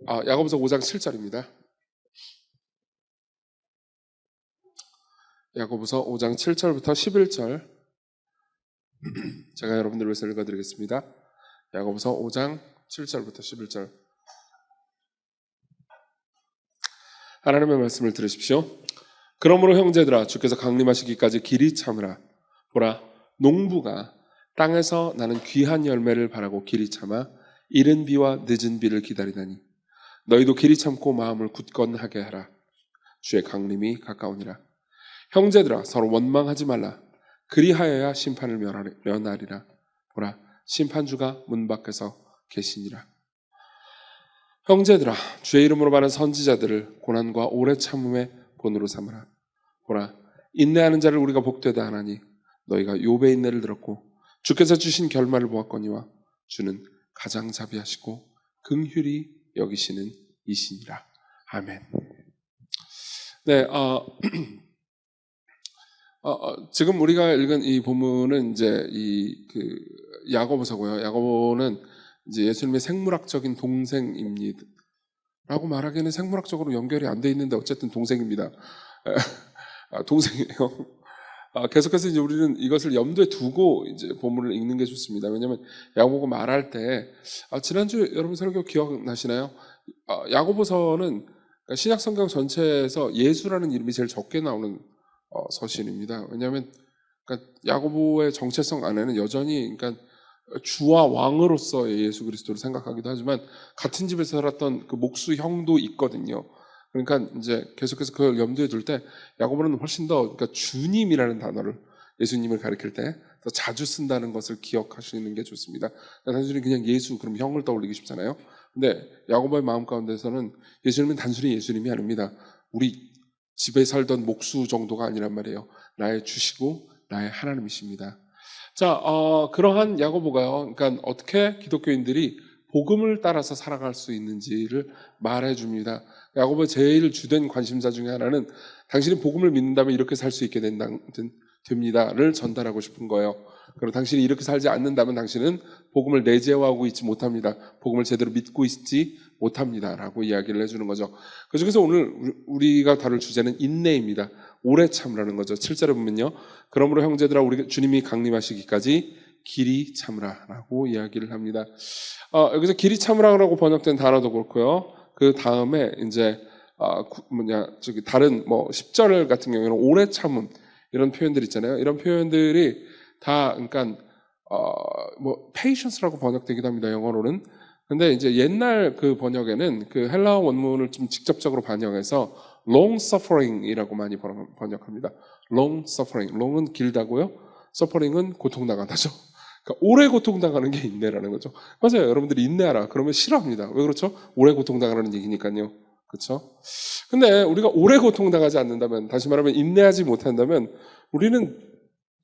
야고보서 5장 7절입니다. 야고보서 5장 7절부터 11절 제가 여러분들 위해서 읽어드리겠습니다. 야고보서 5장 7절부터 11절 하나님의 말씀을 들으십시오. 그러므로 형제들아 주께서 강림하시기까지 길이 참으라. 보라 농부가 땅에서 나는 귀한 열매를 바라고 길이 참아 이른 비와 늦은 비를 기다리다니 너희도 길이 참고 마음을 굳건하게 하라. 주의 강림이 가까우니라. 형제들아 서로 원망하지 말라. 그리하여야 심판을 면하리라. 보라 심판주가 문 밖에서 계시니라. 형제들아 주의 이름으로 말한 선지자들을 고난과 오래 참음의 본으로 삼으라. 보라 인내하는 자를 우리가 복되다 하나니 너희가 욥의 인내를 들었고 주께서 주신 결말을 보았거니와 주는 가장 자비하시고 긍휼히 여기시는 이시니라. 아멘. 네, 지금 우리가 읽은 이 본문은 이제 야고보서고요. 야고보는 이제 예수님의 생물학적인 동생입니다. 라고 말하기에는 생물학적으로 연결이 안 돼 있는데 어쨌든 동생입니다. 동생이에요. 계속해서 이제 우리는 이것을 염두에 두고 이제 본문을 읽는 게 좋습니다. 왜냐하면 야고보가 말할 때 지난주 여러분 설교 기억나시나요? 야고보서는 신약 성경 전체에서 예수라는 이름이 제일 적게 나오는 서신입니다. 왜냐하면 그러니까 야고보의 정체성 안에는 여전히 그러니까 주와 왕으로서의 예수 그리스도를 생각하기도 하지만 같은 집에서 살았던 그 목수 형도 있거든요. 그러니까 이제 계속해서 그걸 염두에 둘 때 야고보는 훨씬 더 그러니까 주님이라는 단어를 예수님을 가리킬 때 더 자주 쓴다는 것을 기억하시는 게 좋습니다. 단순히 그냥 예수 그럼 형을 떠올리기 쉽잖아요. 근데 야고보의 마음 가운데서는 예수님은 단순히 예수님이 아닙니다. 우리 집에 살던 목수 정도가 아니란 말이에요. 나의 주시고 나의 하나님이십니다. 자, 그러한 야고보가요. 그러니까 어떻게 기독교인들이 복음을 따라서 살아갈 수 있는지를 말해줍니다. 야고보의 제일 주된 관심사 중에 하나는 당신이 복음을 믿는다면 이렇게 살 수 있게 됩니다를 전달하고 싶은 거예요. 그리고 당신이 이렇게 살지 않는다면 당신은 복음을 내재화하고 있지 못합니다. 복음을 제대로 믿고 있지 못합니다라고 이야기를 해주는 거죠. 그중에서 오늘 우리가 다룰 주제는 인내입니다. 오래 참으라는 거죠. 7절에 보면요. 그러므로 형제들아 우리 주님이 강림하시기까지 길이 참으라라고 이야기를 합니다. 여기서 길이 참으라고 번역된 단어도 그렇고요. 그 다음에 이제 다른 10절 같은 경우에는 오래 참음 이런 표현들 있잖아요. 이런 표현들이 다 그러니까 patience라고 번역되기도 합니다. 영어로는. 근데 이제 옛날 그 번역에는 그 헬라어 원문을 좀 직접적으로 반영해서 long suffering이라고 많이 번역합니다. long suffering. long은 길다고요. suffering은 고통당하다죠. 그러니까 오래 고통당하는 게 인내라는 거죠. 맞아요. 여러분들이 인내하라. 그러면 싫어합니다. 왜 그렇죠? 오래 고통당하는 얘기니까요. 그렇죠? 근데 우리가 오래 고통당하지 않는다면, 다시 말하면 인내하지 못한다면 우리는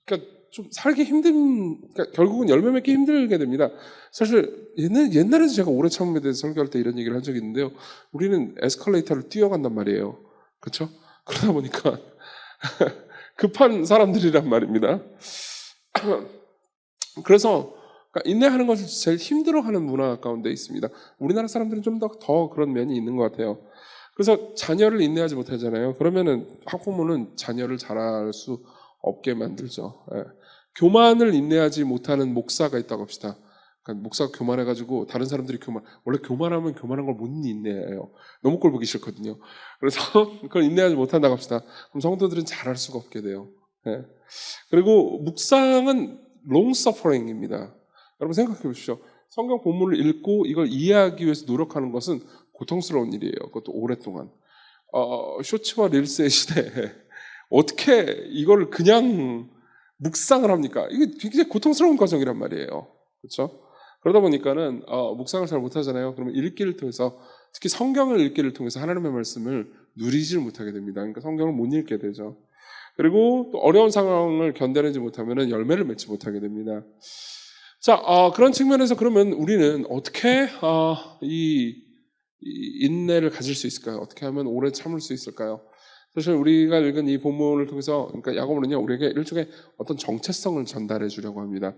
그러니까 좀 살기 그러니까 결국은 열매 맺기 힘들게 됩니다. 사실 옛날에도 제가 오래 참음에 대해서 설교할 때 이런 얘기를 한 적이 있는데요. 우리는 에스컬레이터를 뛰어간단 말이에요. 그렇죠? 그러다 보니까 급한 사람들이란 말입니다. 그래서 그러니까 인내하는 것을 제일 힘들어하는 문화 가운데 있습니다. 우리나라 사람들은 좀 더 그런 면이 있는 것 같아요. 그래서 자녀를 인내하지 못하잖아요. 그러면은 학부모는 자녀를 잘할 수 없게 만들죠. 예. 교만을 인내하지 못하는 목사가 있다고 합시다. 그러니까 목사가 교만해가지고 다른 사람들이 원래 교만하면 교만한 걸 못 인내해요. 너무 꼴 보기 싫거든요. 그래서 그걸 인내하지 못한다고 합시다. 그럼 성도들은 잘할 수가 없게 돼요. 예. 그리고 묵상은 long suffering입니다. 여러분 생각해 보십시오. 성경 본문을 읽고 이걸 이해하기 위해서 노력하는 것은 고통스러운 일이에요. 그것도 오랫동안. 쇼츠와 릴스의 시대에 어떻게 이걸 그냥 묵상을 합니까? 이게 굉장히 고통스러운 과정이란 말이에요. 그렇죠? 그러다 보니까는 묵상을 잘 못하잖아요. 그러면 읽기를 통해서 특히 성경을 읽기를 통해서 하나님의 말씀을 누리질 못하게 됩니다. 그러니까 성경을 못 읽게 되죠. 그리고 또 어려운 상황을 견뎌내지 못하면 열매를 맺지 못하게 됩니다. 자, 그런 측면에서 그러면 우리는 어떻게 이 인내를 가질 수 있을까요? 어떻게 하면 오래 참을 수 있을까요? 사실 우리가 읽은 이 본문을 통해서 그러니까 야고보는요 우리에게 일종의 어떤 정체성을 전달해 주려고 합니다.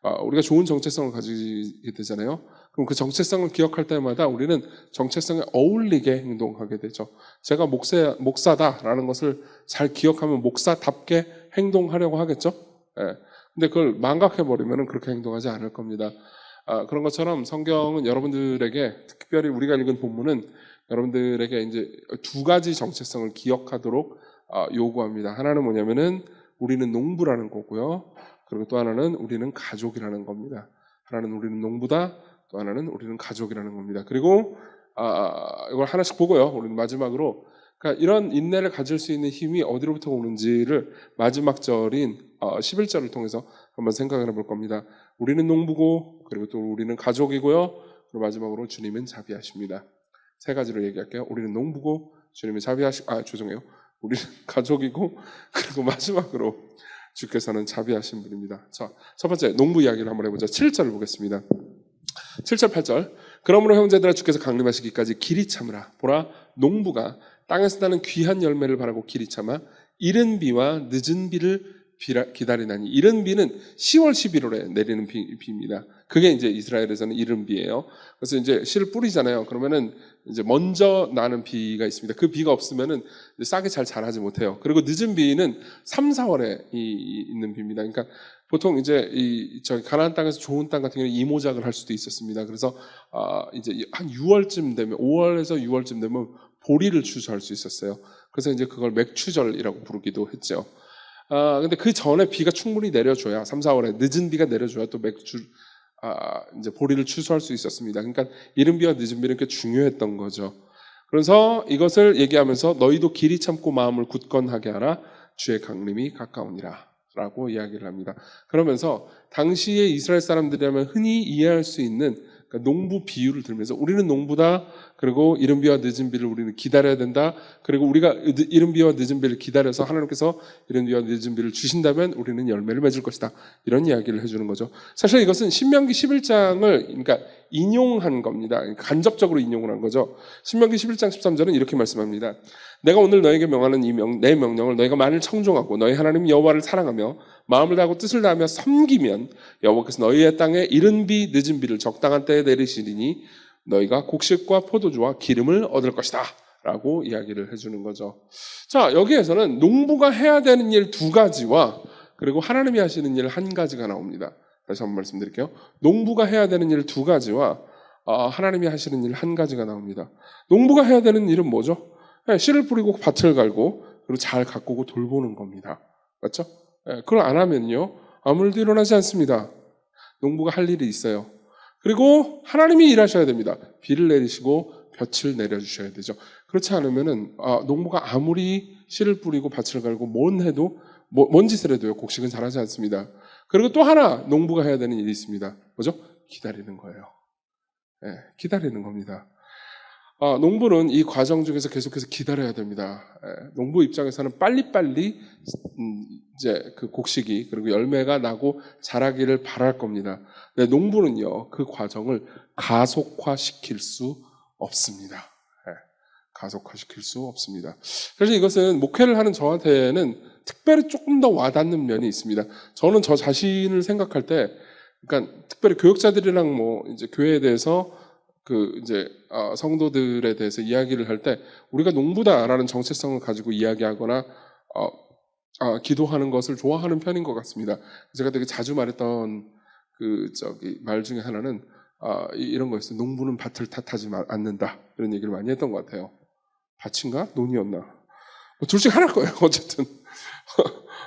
우리가 좋은 정체성을 가지게 되잖아요. 그럼 그 정체성을 기억할 때마다 우리는 정체성에 어울리게 행동하게 되죠. 제가 목사다라는 것을 잘 기억하면 목사답게 행동하려고 하겠죠. 예. 근데 그걸 망각해버리면 그렇게 행동하지 않을 겁니다. 그런 것처럼 성경은 여러분들에게, 특별히 우리가 읽은 본문은 여러분들에게 이제 두 가지 정체성을 기억하도록 요구합니다. 하나는 뭐냐면은 우리는 농부라는 거고요. 그리고 또 하나는 우리는 가족이라는 겁니다. 하나는 우리는 농부다, 또 하나는 우리는 가족이라는 겁니다. 그리고 이걸 하나씩 보고요. 우리는 마지막으로, 그러니까 이런 인내를 가질 수 있는 힘이 어디로부터 오는지를 마지막 절인 11절을 통해서 한번 생각을 해볼 겁니다. 우리는 농부고, 그리고 또 우리는 가족이고요. 그리고 마지막으로 주님은 자비하십니다. 세 가지로 얘기할게요. 우리는 농부고, 주님은 죄송해요. 우리는 가족이고, 그리고 마지막으로 주께서는 자비하신 분입니다. 자, 첫 번째 농부 이야기를 한번 해보죠. 7절을 보겠습니다. 7절 8절. 그러므로 형제들아 주께서 강림하시기까지 길이 참으라. 보라, 농부가 땅에서 나는 귀한 열매를 바라고 길이 참아 이른 비와 늦은 비를 기다리나니. 이른 비는 10월 11월에 내리는 비입니다. 그게 이제 이스라엘에서는 이른 비예요. 그래서 이제 씨를 뿌리잖아요. 그러면은 이제 먼저 나는 비가 있습니다. 그 비가 없으면은 싹이 잘 자라지 못해요. 그리고 늦은 비는 3, 4월에 있는 비입니다. 그러니까 보통 이제 저기 가나안 땅에서 좋은 땅 같은 경우는 이모작을 할 수도 있었습니다. 그래서 이제 한 6월쯤 되면, 5월에서 6월쯤 되면 보리를 추수할 수 있었어요. 그래서 이제 그걸 맥추절이라고 부르기도 했죠. 근데 그 전에 비가 충분히 내려줘야, 3, 4월에 늦은 비가 내려줘야 또 이제 보리를 추수할 수 있었습니다. 그러니까 이른 비와 늦은 비는 꽤 중요했던 거죠. 그래서 이것을 얘기하면서 너희도 길이 참고 마음을 굳건하게 하라. 주의 강림이 가까우니라. 라고 이야기를 합니다. 그러면서 당시에 이스라엘 사람들이라면 흔히 이해할 수 있는 농부 비유를 들면서 우리는 농부다. 그리고 이른 비와 늦은 비를 우리는 기다려야 된다. 그리고 우리가 이른 비와 늦은 비를 기다려서 하나님께서 이른 비와 늦은 비를 주신다면 우리는 열매를 맺을 것이다. 이런 이야기를 해주는 거죠. 사실 이것은 신명기 11장을 그러니까 인용한 겁니다. 간접적으로 인용을 한 거죠. 신명기 11장 13절은 이렇게 말씀합니다. 내가 오늘 너에게 명하는 내 명령을 너희가 만일 청종하고 너희 하나님 여호와를 사랑하며 마음을 다하고 뜻을 다하며 섬기면 여호와께서 너희의 땅에 이른 비 늦은 비를 적당한 때에 내리시리니 너희가 곡식과 포도주와 기름을 얻을 것이다 라고 이야기를 해주는 거죠. 자, 여기에서는 농부가 해야 되는 일 두 가지와 그리고 하나님이 하시는 일 한 가지가 나옵니다. 다시 한번 말씀드릴게요. 농부가 해야 되는 일 두 가지와 하나님이 하시는 일 한 가지가 나옵니다. 농부가 해야 되는 일은 뭐죠? 씨를 뿌리고 밭을 갈고 그리고 잘 가꾸고 돌보는 겁니다. 맞죠? 그걸 안 하면요 아무 일도 일어나지 않습니다. 농부가 할 일이 있어요. 그리고 하나님이 일하셔야 됩니다. 비를 내리시고 볕을 내려주셔야 되죠. 그렇지 않으면은 농부가 아무리 씨를 뿌리고 밭을 갈고 뭔 짓을 해도요 곡식은 자라지 않습니다. 그리고 또 하나 농부가 해야 되는 일이 있습니다. 뭐죠? 기다리는 거예요. 기다리는 겁니다. 농부는 이 과정 중에서 계속해서 기다려야 됩니다. 농부 입장에서는 빨리빨리 이제 그 곡식이 그리고 열매가 나고 자라기를 바랄 겁니다. 근데 농부는요 그 과정을 가속화시킬 수 없습니다. 가속화시킬 수 없습니다. 그래서 이것은 목회를 하는 저한테는 특별히 조금 더 와닿는 면이 있습니다. 저는 저 자신을 생각할 때, 그러니까 특별히 교역자들이랑 뭐 이제 교회에 대해서 이제 성도들에 대해서 이야기를 할 때 우리가 농부다라는 정체성을 가지고 이야기하거나 기도하는 것을 좋아하는 편인 것 같습니다. 제가 되게 자주 말했던 말 중에 하나는 이런 거였어요. 농부는 밭을 탓하지 않는다. 이런 얘기를 많이 했던 것 같아요. 밭인가? 논이었나? 둘 중 하나일 거예요. 어쨌든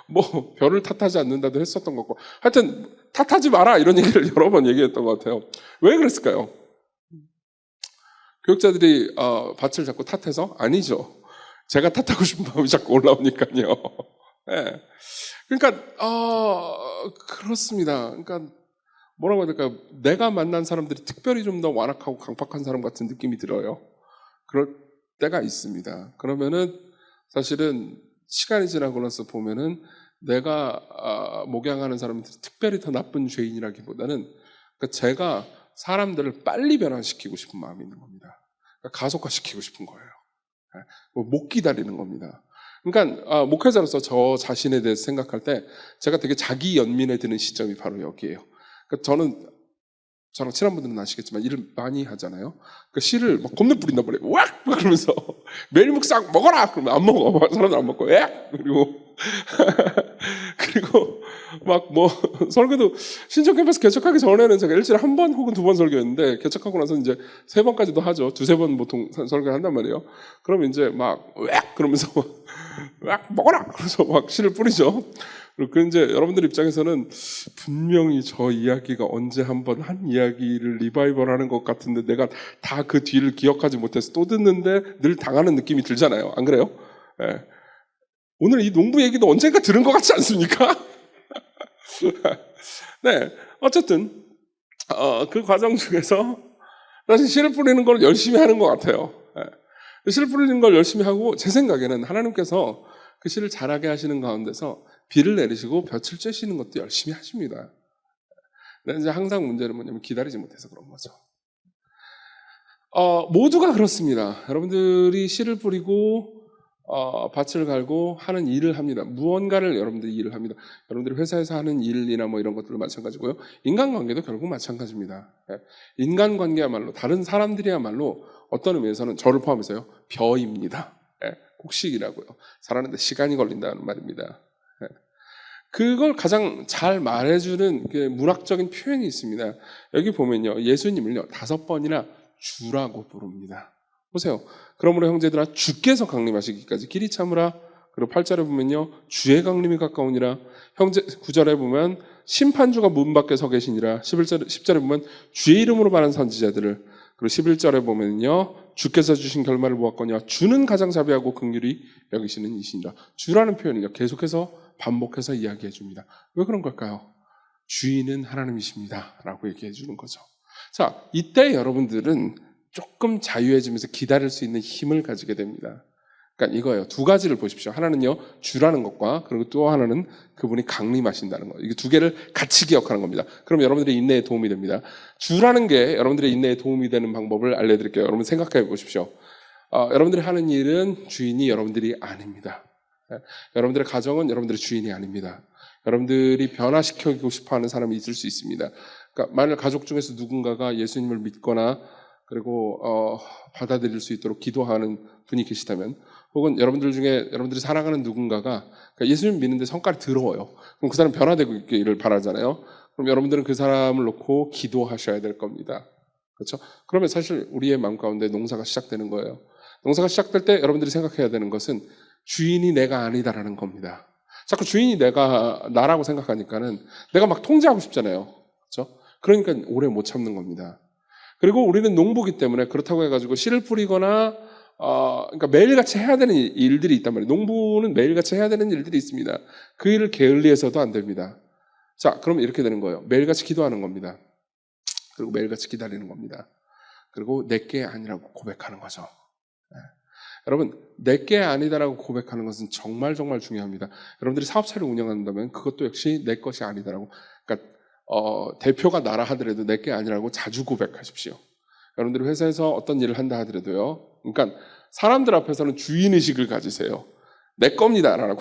뭐 별을 탓하지 않는다도 했었던 것 같고 하여튼 탓하지 마라 이런 얘기를 여러 번 얘기했던 것 같아요. 왜 그랬을까요? 교육자들이 밭을 자꾸 탓해서? 아니죠. 제가 탓하고 싶은 마음이 자꾸 올라오니까요. 네. 그러니까 그렇습니다. 그러니까 뭐라고 해야 될까요? 내가 만난 사람들이 특별히 좀 더 완악하고 강팍한 사람 같은 느낌이 들어요. 그럴 때가 있습니다. 그러면은 사실은 시간이 지나고 나서 보면은 내가 목양하는 사람들이 특별히 더 나쁜 죄인이라기보다는 그러니까 제가 사람들을 빨리 변화시키고 싶은 마음이 있는 겁니다. 그러니까 가속화시키고 싶은 거예요. 못 기다리는 겁니다. 그러니까 목회자로서 저 자신에 대해서 생각할 때 제가 되게 자기 연민에 드는 시점이 바로 여기에요. 그러니까 저랑 친한 분들은 아시겠지만 일을 많이 하잖아요. 그러니까 씨를 막 겁내 뿌린단 말이에요. 왁! 그러면서 매일 묵상 먹어라! 그러면 안 먹어. 사람들 안 먹고 왁! 그리고 그리고 막 뭐 설교도 신청 캠퍼스 개척하기 전에는 제가 일주일에 한 번 혹은 두 번 설교했는데 개척하고 나서 이제 세 번까지도 하죠. 두세 번 보통 설교를 한단 말이에요. 그러면 이제 막 왁! 그러면서 왁! 먹어라! 그래서 막 씨를 뿌리죠. 그리고 이제 여러분들 입장에서는 분명히 저 이야기가 언제 한번 한 이야기를 리바이벌하는 것 같은데 내가 다 그 뒤를 기억하지 못해서 또 듣는데 늘 당하는 느낌이 들잖아요. 안 그래요? 예. 오늘 이 농부 얘기도 언젠가 들은 것 같지 않습니까? 네, 어쨌든 그 과정 중에서 사실 씨를 뿌리는 걸 열심히 하는 것 같아요. 예. 씨를 뿌리는 걸 열심히 하고 제 생각에는 하나님께서 그 씨를 자라게 하시는 가운데서 비를 내리시고 볕을 쬐시는 것도 열심히 하십니다. 근데 이제 항상 문제는 뭐냐면 기다리지 못해서 그런 거죠. 모두가 그렇습니다. 여러분들이 씨를 뿌리고 밭을 갈고 하는 일을 합니다. 무언가를 여러분들이 일을 합니다. 여러분들이 회사에서 하는 일이나 뭐 이런 것들도 마찬가지고요. 인간관계도 결국 마찬가지입니다. 예. 인간관계야말로 다른 사람들이야말로 어떤 의미에서는 저를 포함해서요. 벼입니다. 예. 곡식이라고요. 자라는데 시간이 걸린다는 말입니다. 예. 그걸 가장 잘 말해주는 문학적인 표현이 있습니다. 여기 보면요. 예수님을요. 5번이나 주라고 부릅니다. 보세요. 그러므로 형제들아 주께서 강림하시기까지 길이 참으라. 그리고 8절에 보면요. 주의 강림이 가까우니라. 9절에 보면 심판주가 문 밖에 서 계시니라. 10절에 보면 주의 이름으로 말하는 선지자들을. 그리고 11절에 보면요. 주께서 주신 결말을 보았거니와 주는 가장 자비하고 긍휼히 여기시는 이시니라. 주라는 표현을요. 계속해서 반복해서 이야기해 줍니다. 왜 그런 걸까요? 주인은 하나님이십니다. 라고 얘기해 주는 거죠. 자, 이때 여러분들은 조금 자유해지면서 기다릴 수 있는 힘을 가지게 됩니다. 그러니까 이거예요. 두 가지를 보십시오. 하나는요, 주라는 것과 그리고 또 하나는 그분이 강림하신다는 거. 이게 두 개를 같이 기억하는 겁니다. 그럼 여러분들의 인내에 도움이 됩니다. 주라는 게 여러분들의 인내에 도움이 되는 방법을 알려드릴게요. 여러분 생각해 보십시오. 여러분들이 하는 일은 주인이 여러분들이 아닙니다. 여러분들의 가정은 여러분들의 주인이 아닙니다. 여러분들이 변화시키고 싶어하는 사람이 있을 수 있습니다. 그러니까 만일 가족 중에서 누군가가 예수님을 믿거나 그리고 받아들일 수 있도록 기도하는 분이 계시다면, 혹은 여러분들 중에 여러분들이 사랑하는 누군가가 그러니까 예수님 믿는데 성깔이 더러워요. 그럼 그 사람 변화되고 있기를 바라잖아요. 그럼 여러분들은 그 사람을 놓고 기도하셔야 될 겁니다. 그렇죠? 그러면 사실 우리의 마음 가운데 농사가 시작되는 거예요. 농사가 시작될 때 여러분들이 생각해야 되는 것은 주인이 내가 아니다라는 겁니다. 자꾸 주인이 나라고 생각하니까는 내가 막 통제하고 싶잖아요. 그렇죠? 그러니까 오래 못 참는 겁니다. 그리고 우리는 농부기 때문에 그렇다고 해가지고 씨를 뿌리거나 그러니까 매일같이 해야 되는 일들이 있단 말이에요. 농부는 매일같이 해야 되는 일들이 있습니다. 그 일을 게을리해서도 안 됩니다. 자, 그러면 이렇게 되는 거예요. 매일같이 기도하는 겁니다. 그리고 매일같이 기다리는 겁니다. 그리고 내게 아니라고 고백하는 거죠. 네. 여러분, 내게 아니다라고 고백하는 것은 정말 정말 중요합니다. 여러분들이 사업체를 운영한다면 그것도 역시 내 것이 아니다라고. 그러니까 대표가 나라 하더라도 내게 아니라고 자주 고백하십시오. 여러분들이 회사에서 어떤 일을 한다 하더라도요. 그러니까 사람들 앞에서는 주인의식을 가지세요. 내 겁니다라고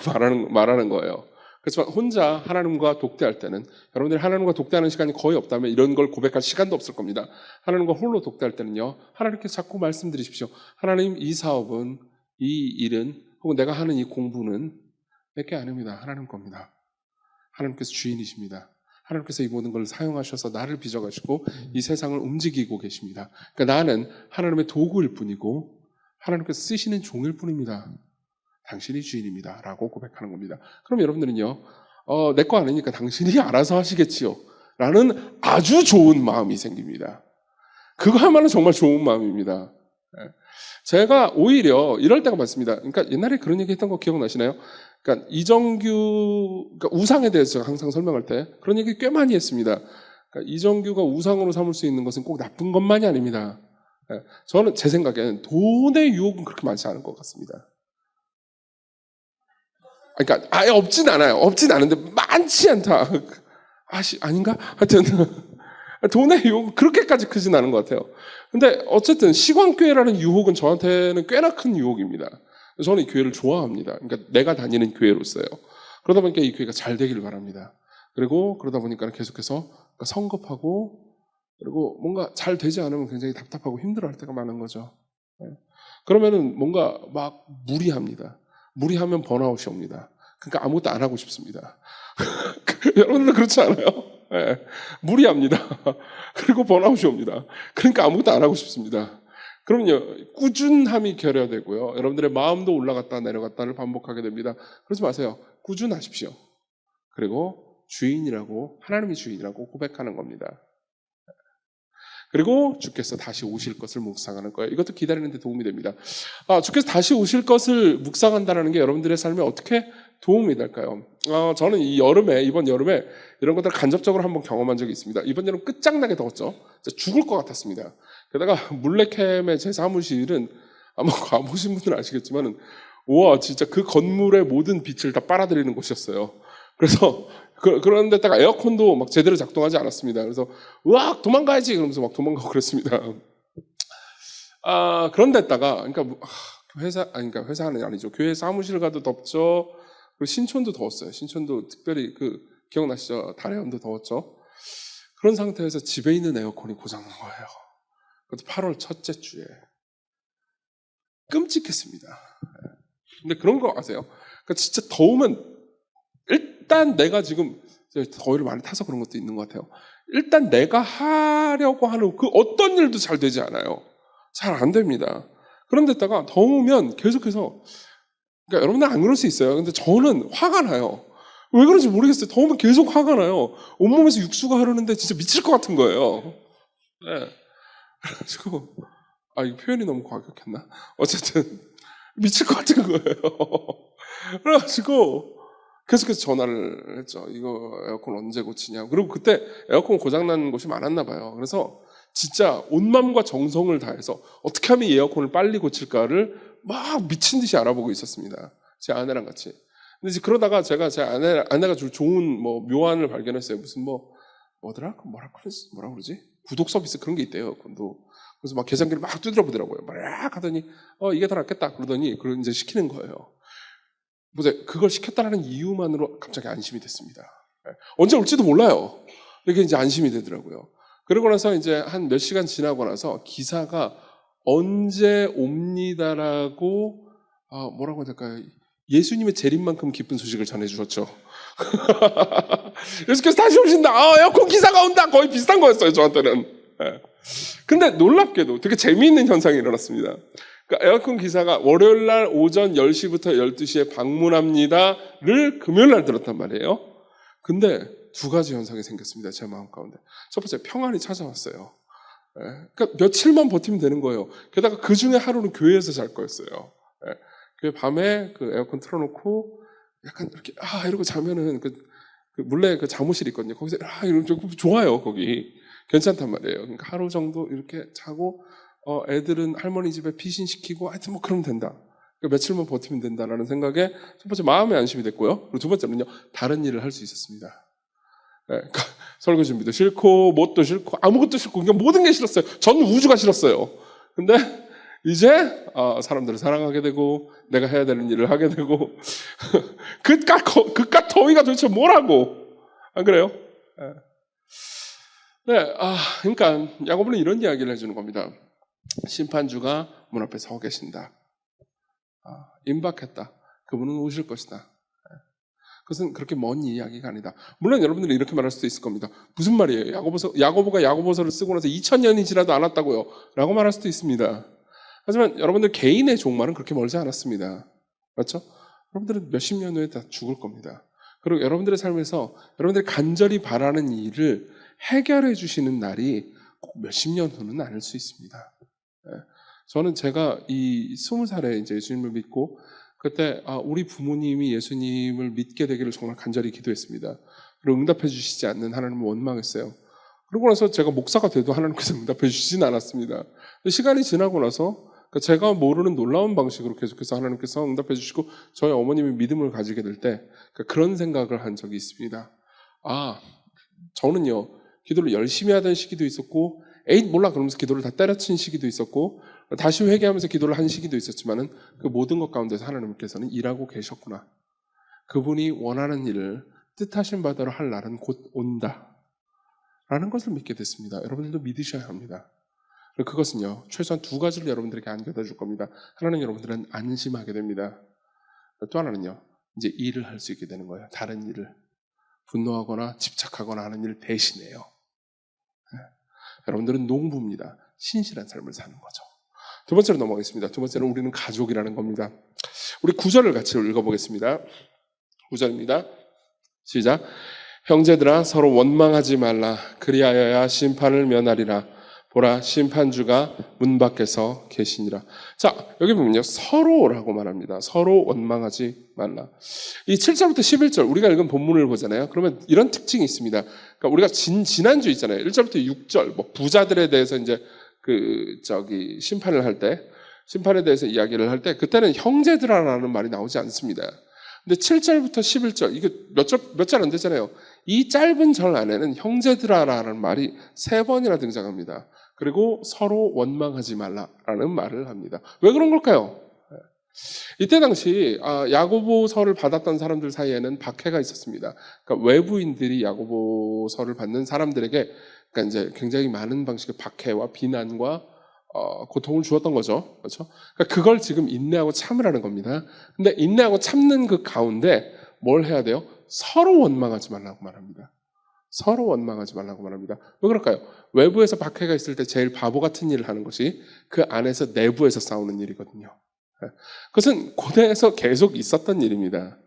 말하는 거예요. 그렇지만 혼자 하나님과 독대할 때는, 여러분들이 하나님과 독대하는 시간이 거의 없다면 이런 걸 고백할 시간도 없을 겁니다. 하나님과 홀로 독대할 때는요. 하나님께서 자꾸 말씀드리십시오. 하나님, 이 사업은, 이 일은, 혹은 내가 하는 이 공부는 내게 아닙니다. 하나님 겁니다. 하나님께서 주인이십니다. 하나님께서 이 모든 걸 사용하셔서 나를 빚어가시고 이 세상을 움직이고 계십니다. 그러니까 나는 하나님의 도구일 뿐이고 하나님께서 쓰시는 종일 뿐입니다. 당신이 주인입니다. 라고 고백하는 겁니다. 그럼 여러분들은요, 내 거 아니니까 당신이 알아서 하시겠지요. 라는 아주 좋은 마음이 생깁니다. 그거야말로 정말 좋은 마음입니다. 제가 오히려 이럴 때가 많습니다. 그러니까 옛날에 그런 얘기 했던 거 기억나시나요? 그러니까 그러니까 우상에 대해서 제가 항상 설명할 때 그런 얘기 꽤 많이 했습니다. 그러니까 이정규가 우상으로 삼을 수 있는 것은 꼭 나쁜 것만이 아닙니다. 저는 제 생각에는 돈의 유혹은 그렇게 많지 않은 것 같습니다. 그러니까 아예 없진 않아요. 없진 않은데 많지 않다. 아닌가? 하여튼 돈의 유혹은 그렇게까지 크진 않은 것 같아요. 근데 어쨌든 시광교회라는 유혹은 저한테는 꽤나 큰 유혹입니다. 저는 이 교회를 좋아합니다. 그러니까 내가 다니는 교회로서요. 그러다 보니까 이 교회가 잘 되기를 바랍니다. 그리고 그러다 보니까 계속해서 성급하고 그리고 뭔가 잘 되지 않으면 굉장히 답답하고 힘들어할 때가 많은 거죠. 예. 그러면은 뭔가 막 무리합니다. 무리하면 번아웃이 옵니다. 그러니까 아무것도 안 하고 싶습니다. 여러분들 그렇지 않아요? 예. 무리합니다. 그리고 번아웃이 옵니다. 그러니까 아무것도 안 하고 싶습니다. 그럼요, 꾸준함이 결여되고요. 여러분들의 마음도 올라갔다 내려갔다를 반복하게 됩니다. 그러지 마세요. 꾸준하십시오. 그리고 주인이라고, 하나님이 주인이라고 고백하는 겁니다. 그리고 주께서 다시 오실 것을 묵상하는 거예요. 이것도 기다리는 데 도움이 됩니다. 주께서 다시 오실 것을 묵상한다는 게 여러분들의 삶에 어떻게 도움이 될까요? 저는 이번 여름에 이런 것들을 간접적으로 한번 경험한 적이 있습니다. 이번 여름 끝장나게 더웠죠. 진짜 죽을 것 같았습니다. 게다가 물레캠의 제 사무실은 아마 가보신 분들은 아시겠지만은, 우와, 진짜 그 건물의 모든 빛을 다 빨아들이는 곳이었어요. 그래서 그런 데다가 에어컨도 막 제대로 작동하지 않았습니다. 그래서 으악 도망가야지 그러면서 막 도망가고 그랬습니다. 그런 데다가 그러니까 그러니까 회사는 아니죠. 교회 사무실 가도 덥죠. 그리고 신촌도 더웠어요. 신촌도 특별히 기억나시죠? 달해연도 더웠죠. 그런 상태에서 집에 있는 에어컨이 고장난 거예요. 그것도 8월 첫째 주에. 끔찍했습니다. 근데 그런 거 아세요? 그러니까 진짜 더우면 일단 내가 지금 더위를 많이 타서 그런 것도 있는 것 같아요. 일단 내가 하려고 하는 그 어떤 일도 잘 되지 않아요. 잘 안 됩니다. 그런데다가 더우면 계속해서, 그러니까 여러분들 안 그럴 수 있어요. 근데 저는 화가 나요. 왜 그런지 모르겠어요. 더우면 계속 화가 나요. 온몸에서 육수가 흐르는데 진짜 미칠 것 같은 거예요. 네. 그래가지고 이거 표현이 너무 과격했나? 어쨌든 미칠 것 같은 거예요. 그래가지고 계속해서 전화를 했죠. 이거 에어컨 언제 고치냐. 그리고 그때 에어컨 고장난 곳이 많았나 봐요. 그래서 진짜 온 마음과 정성을 다해서 어떻게 하면 이 에어컨을 빨리 고칠까를 막 미친 듯이 알아보고 있었습니다. 제 아내랑 같이. 근데 이제 그러다가 제가 제 아내가 좀 좋은 묘안을 발견했어요. 무슨 뭐더라? 뭐라 그러지? 구독 서비스 그런 게 있대요. 에어컨도. 그래서 막 계산기를 막 두드려 보더라고요. 막 하더니 이게 더 낫겠다 그러더니 그걸 이제 시키는 거예요. 보세요. 그걸 시켰다는 이유만으로 갑자기 안심이 됐습니다. 언제 올지도 몰라요. 이게 이제 안심이 되더라고요. 그러고 나서 이제 한 몇 시간 지나고 나서 기사가 언제 옵니다라고 뭐라고 해야 될까요? 예수님의 재림만큼 기쁜 소식을 전해주셨죠. 예수께서 다시 오신다. 에어컨 기사가 온다. 거의 비슷한 거였어요, 저한테는. 근데 놀랍게도 되게 재미있는 현상이 일어났습니다. 그러니까 에어컨 기사가 월요일 날 오전 10시부터 12시에 방문합니다를 금요일 날 들었단 말이에요. 근데 두 가지 현상이 생겼습니다. 제 마음 가운데. 첫 번째, 평안이 찾아왔어요. 그러니까 며칠만 버티면 되는 거예요. 게다가 그 중에 하루는 교회에서 잘 거였어요. 교회 밤에 그 에어컨 틀어놓고 약간 이렇게 이러고 자면은 물레 잠옷실이 있거든요. 거기서 이러면 좀 좋아요. 거기 괜찮단 말이에요. 그러니까 하루 정도 이렇게 자고 애들은 할머니 집에 피신시키고 하여튼 그러면 된다. 그러니까 며칠만 버티면 된다라는 생각에 첫 번째 마음의 안심이 됐고요. 그리고 두 번째는요, 다른 일을 할 수 있었습니다. 그러니까 설거 준비도 싫고 뭣도 싫고 아무것도 싫고 그러니까 모든 게 싫었어요. 전 우주가 싫었어요. 근데 이제 사람들을 사랑하게 되고 내가 해야 되는 일을 하게 되고 그깟 더위가 도대체 뭐라고, 안 그래요? 네, 그러니까 야고보는 이런 이야기를 해주는 겁니다. 심판주가 문 앞에 서 계신다. 임박했다. 그분은 오실 것이다. 그것은 그렇게 먼 이야기가 아니다. 물론 여러분들이 이렇게 말할 수도 있을 겁니다. 무슨 말이에요? 야고보가 야고보서를 쓰고 나서 2000년이 지나도 않았다고요? 라고 말할 수도 있습니다. 하지만 여러분들 개인의 종말은 그렇게 멀지 않았습니다. 맞죠? 여러분들은 몇십 년 후에 다 죽을 겁니다. 그리고 여러분들의 삶에서 여러분들이 간절히 바라는 일을 해결해 주시는 날이 꼭 몇십 년 후는 아닐 수 있습니다. 저는 제가 이 20살에 이제 예수님을 믿고 그때 우리 부모님이 예수님을 믿게 되기를 정말 간절히 기도했습니다. 그리고 응답해 주시지 않는 하나님을 원망했어요. 그러고 나서 제가 목사가 돼도 하나님께서 응답해 주시진 않았습니다. 시간이 지나고 나서 제가 모르는 놀라운 방식으로 계속해서 하나님께서 응답해 주시고 저희 어머님이 믿음을 가지게 될 때 그런 생각을 한 적이 있습니다. 저는요, 기도를 열심히 하던 시기도 있었고 에잇 몰라 그러면서 기도를 다 때려친 시기도 있었고 다시 회개하면서 기도를 한 시기도 있었지만은 그 모든 것 가운데서 하나님께서는 일하고 계셨구나. 그분이 원하는 일을 뜻하신 바대로 할 날은 곧 온다 라는 것을 믿게 됐습니다. 여러분들도 믿으셔야 합니다. 그것은요, 최소한 두 가지를 여러분들에게 안겨다 줄 겁니다. 하나는 여러분들은 안심하게 됩니다. 또 하나는요, 이제 일을 할 수 있게 되는 거예요. 다른 일을. 분노하거나 집착하거나 하는 일을 대신해요. 네. 여러분들은 농부입니다. 신실한 삶을 사는 거죠. 두 번째로 넘어가겠습니다. 두 번째는 우리는 가족이라는 겁니다. 우리 9절을 같이 읽어보겠습니다. 9절입니다. 시작. 형제들아 서로 원망하지 말라. 그리하여야 심판을 면하리라. 보라 심판주가 문 밖에서 계시니라. 자, 여기 보면요, 서로라고 말합니다. 서로 원망하지 말라. 이 7절부터 11절 우리가 읽은 본문을 보잖아요. 그러면 이런 특징이 있습니다. 그러니까 우리가 지난주 있잖아요. 1절부터 6절 뭐 부자들에 대해서 이제 심판을 할 때, 심판에 대해서 이야기를 할 때 그때는 형제들아라는 말이 나오지 않습니다. 근데 7절부터 11절 이게 몇 절 안 되잖아요. 이 짧은 절 안에는 형제들아라는 말이 3번이나 등장합니다. 그리고 서로 원망하지 말라라는 말을 합니다. 왜 그런 걸까요? 이때 당시 야고보서를 받았던 사람들 사이에는 박해가 있었습니다. 그러니까 외부인들이 야고보서를 받는 사람들에게 그러니까 이제 굉장히 많은 방식의 박해와 비난과 고통을 주었던 거죠. 그렇죠? 그러니까 그걸 지금 인내하고 참으라는 겁니다. 근데 인내하고 참는 그 가운데 뭘 해야 돼요? 서로 원망하지 말라고 말합니다. 서로 원망하지 말라고 말합니다. 왜 그럴까요? 외부에서 박해가 있을 때 제일 바보 같은 일을 하는 것이 그 안에서 내부에서 싸우는 일이거든요. 그것은 고대에서 계속 있었던 일입니다.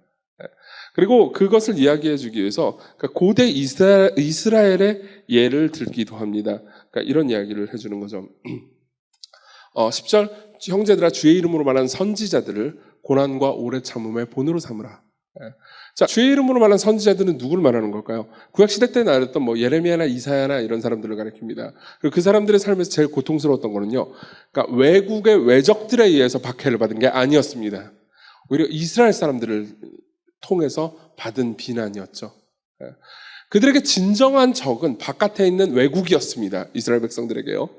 그리고 그것을 이야기해 주기 위해서 고대 이스라엘의 예를 들기도 합니다. 그러니까 이런 이야기를 해주는 거죠. 10절 형제들아 주의 이름으로 말하는 선지자들을 고난과 오래 참음의 본으로 삼으라. 자, 주의 이름으로 말하는 선지자들은 누구를 말하는 걸까요? 구약시대 때 나왔던 뭐 예레미야나 이사야나 이런 사람들을 가리킵니다. 그리고 그 사람들의 삶에서 제일 고통스러웠던 거는요, 그러니까 외국의 외적들에 의해서 박해를 받은 게 아니었습니다. 오히려 이스라엘 사람들을 통해서 받은 비난이었죠. 그들에게 진정한 적은 바깥에 있는 외국이었습니다. 이스라엘 백성들에게요.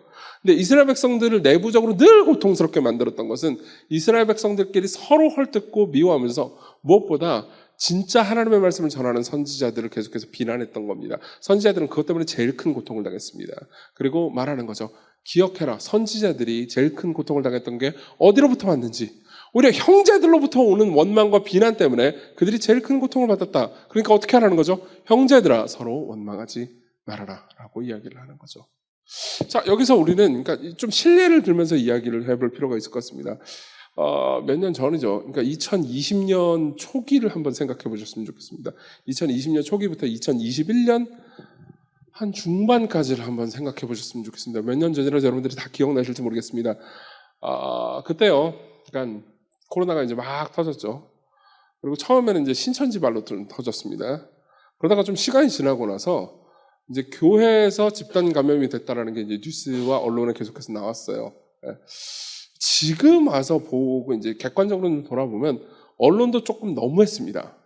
근데 이스라엘 백성들을 내부적으로 늘 고통스럽게 만들었던 것은 이스라엘 백성들끼리 서로 헐뜯고 미워하면서 무엇보다 진짜 하나님의 말씀을 전하는 선지자들을 계속해서 비난했던 겁니다. 선지자들은 그것 때문에 제일 큰 고통을 당했습니다. 그리고 말하는 거죠. 기억해라. 선지자들이 제일 큰 고통을 당했던 게 어디로부터 왔는지. 오히려 형제들로부터 오는 원망과 비난 때문에 그들이 제일 큰 고통을 받았다. 그러니까 어떻게 하라는 거죠? 형제들아 서로 원망하지 말아라 라고 이야기를 하는 거죠. 자, 여기서 우리는 그러니까 좀 신뢰를 들면서 이야기를 해볼 필요가 있을 것 같습니다. 몇 년 전이죠. 그러니까 2020년 초기를 한번 생각해 보셨으면 좋겠습니다. 2020년 초기부터 2021년 한 중반까지를 한번 생각해 보셨으면 좋겠습니다. 몇 년 전이라서 여러분들이 다 기억나실지 모르겠습니다. 그때요. 그러니까 코로나가 이제 막 터졌죠. 그리고 처음에는 이제 신천지발로 좀 터졌습니다. 그러다가 좀 시간이 지나고 나서 이제 교회에서 집단 감염이 됐다라는 게 이제 뉴스와 언론에 계속해서 나왔어요. 지금 와서 보고 이제 객관적으로 돌아보면 언론도 조금 너무했습니다.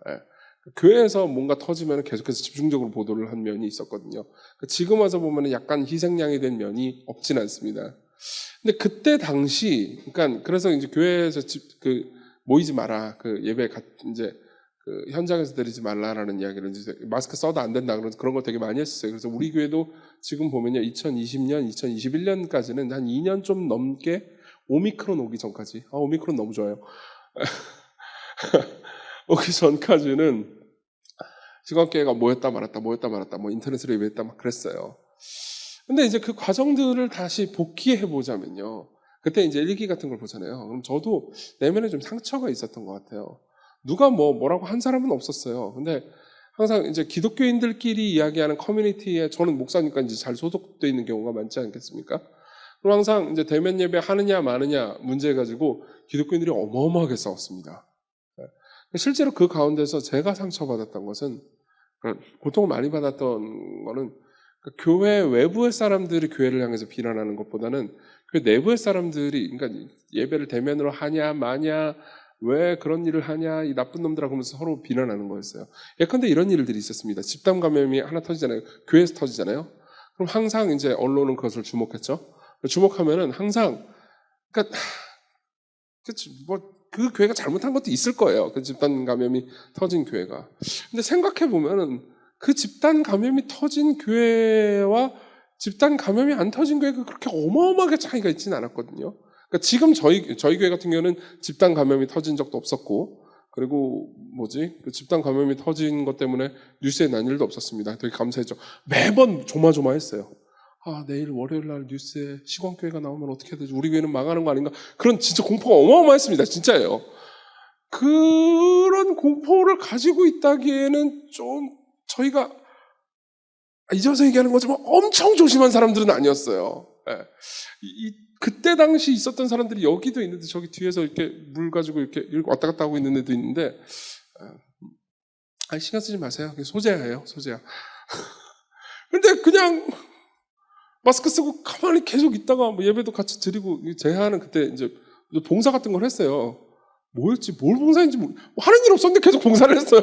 교회에서 뭔가 터지면 계속해서 집중적으로 보도를 한 면이 있었거든요. 지금 와서 보면 약간 희생양이 된 면이 없진 않습니다. 근데 그때 당시, 그러니까 그래서 이제 교회에서 모이지 마라, 예배 이제 현장에서 드리지 말라라는 이야기를 이제 마스크 써도 안 된다 그런 거 되게 많이 했었어요. 그래서 우리 교회도 지금 보면요, 2020년, 2021년까지는 한 2년 좀 넘게 오미크론 오기 전까지, 오미크론 너무 좋아요. 오기 전까지는 직원교회가 모였다 말았다, 뭐 인터넷으로 예배했다 막 그랬어요. 근데 이제 그 과정들을 다시 복귀해 보자면요, 그때 이제 일기 같은 걸 보잖아요. 그럼 저도 내면에 좀 상처가 있었던 것 같아요. 누가 뭐라고 한 사람은 없었어요. 근데 항상 이제 기독교인들끼리 이야기하는 커뮤니티에 저는 목사니까 이제 잘 소속되어 있는 경우가 많지 않겠습니까? 그럼 항상 이제 대면 예배 하느냐 마느냐 문제 가지고 기독교인들이 어마어마하게 싸웠습니다. 실제로 그 가운데서 제가 상처받았던 것은, 고통을 많이 받았던 거는 교회 외부의 사람들이 교회를 향해서 비난하는 것보다는 교회 내부의 사람들이, 그러니까 예배를 대면으로 하냐 마냐, 왜 그런 일을 하냐, 이 나쁜 놈들아 그러면서 서로 비난하는 거였어요. 예컨대 이런 일들이 있었습니다. 집단 감염이 하나 터지잖아요. 교회에서 터지잖아요. 그럼 항상 이제 언론은 그것을 주목했죠. 주목하면은 항상, 그러니까 그 교회가 잘못한 것도 있을 거예요. 그 집단 감염이 터진 교회가. 근데 생각해 보면은 그 집단 감염이 터진 교회와 집단 감염이 안 터진 교회가 그렇게 어마어마하게 차이가 있지는 않았거든요. 그러니까 지금 저희 교회 같은 경우는 집단 감염이 터진 적도 없었고, 그리고 그 집단 감염이 터진 것 때문에 뉴스에 난 일도 없었습니다. 되게 감사했죠. 매번 조마조마했어요. 아, 내일 월요일 날 뉴스에 시광교회가 나오면 어떻게 되지? 우리 교회는 망하는 거 아닌가? 그런 진짜 공포가 어마어마했습니다. 진짜예요. 그런 공포를 가지고 있다기에는 좀 저희가 잊어서 얘기하는 거지만 엄청 조심한 사람들은 아니었어요. 예. 그때 당시 있었던 사람들이 여기도 있는데 저기 뒤에서 이렇게 물 가지고 이렇게 왔다 갔다 하고 있는 애도 있는데 신경 쓰지 마세요. 소재예요, 소재야. 근데 그냥 마스크 쓰고 가만히 계속 있다가 뭐 예배도 같이 드리고 제하는 그때 이제 봉사 같은 걸 했어요. 뭐였지? 뭘 봉사했는지 하는 일 없었는데 계속 봉사를 했어요.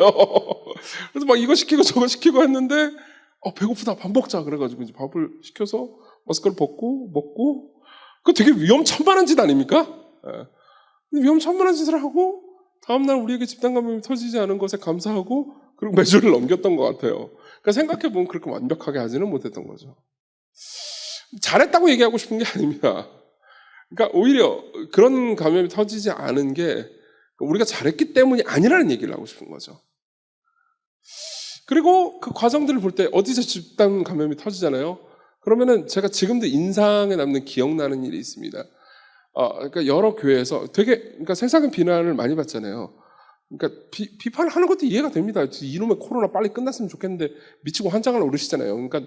그래서 막 이거 시키고 저거 시키고 했는데 배고프다 밥 먹자 그래가지고 이제 밥을 시켜서 마스크를 벗고 먹고 그거 되게 위험천만한 짓 아닙니까? 예. 위험천만한 짓을 하고 다음날 우리에게 집단 감염이 터지지 않은 것에 감사하고 그리고 매주를 넘겼던 것 같아요. 그러니까 생각해보면 그렇게 완벽하게 하지는 못했던 거죠. 잘했다고 얘기하고 싶은 게 아닙니다. 그러니까 오히려 그런 감염이 터지지 않은 게 우리가 잘했기 때문이 아니라는 얘기를 하고 싶은 거죠. 그리고 그 과정들을 볼 때 어디서 집단 감염이 터지잖아요. 그러면은 제가 지금도 인상에 남는 기억나는 일이 있습니다. 그러니까 여러 교회에서 그러니까 세상은 비난을 많이 받잖아요. 그러니까 비판을 하는 것도 이해가 됩니다. 이놈의 코로나 빨리 끝났으면 좋겠는데 미치고 환장을 오르시잖아요. 그러니까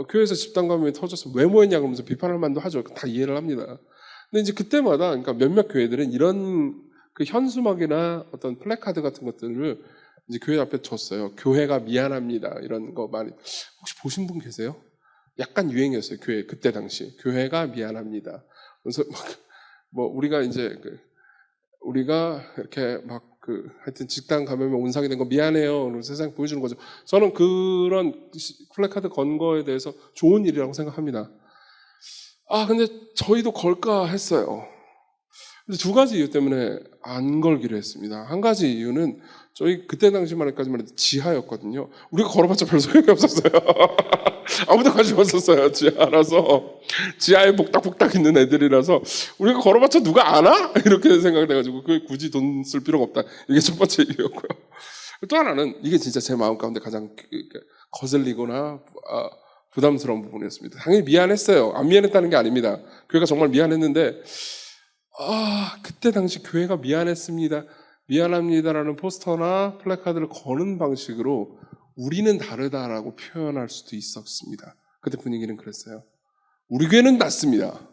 교회에서 집단 감염이 터져서 왜 모였냐 그러면서 비판할 만도 하죠. 다 이해를 합니다. 근데 이제 그때마다 그러니까 몇몇 교회들은 이런 그 현수막이나 어떤 플래카드 같은 것들을 이제 교회 앞에 줬어요. 교회가 미안합니다. 이런 거 많이 혹시 보신 분 계세요? 약간 유행이었어요. 교회 그때 당시 교회가 미안합니다. 그래서 우리가 이제 우리가 이렇게 하여튼 집단 감염에 온상이 된 거 미안해요. 그러면서 세상에 보여주는 거죠. 저는 그런 플래카드 건 거에 대해서 좋은 일이라고 생각합니다. 근데 저희도 걸까 했어요. 근데 두 가지 이유 때문에 안 걸기로 했습니다. 한 가지 이유는 저희 그때 당시만 해도 지하였거든요. 우리가 걸어봤자 별 소용이 없었어요. 아무도 관심 없었어요. 지하라서. 지하에 복닥복닥 있는 애들이라서 우리가 걸어봤자 누가 아나? 이렇게 생각돼가지고 굳이 돈 쓸 필요가 없다. 이게 첫 번째 이유였고요. 또 하나는 이게 진짜 제 마음 가운데 가장 거슬리거나 부담스러운 부분이었습니다. 당연히 미안했어요. 안 미안했다는 게 아닙니다. 교회가 정말 미안했는데 그때 당시 교회가 미안했습니다. 미안합니다라는 포스터나 플래카드를 거는 방식으로 우리는 다르다라고 표현할 수도 있었습니다. 그때 분위기는 그랬어요. 우리 교회는 낫습니다.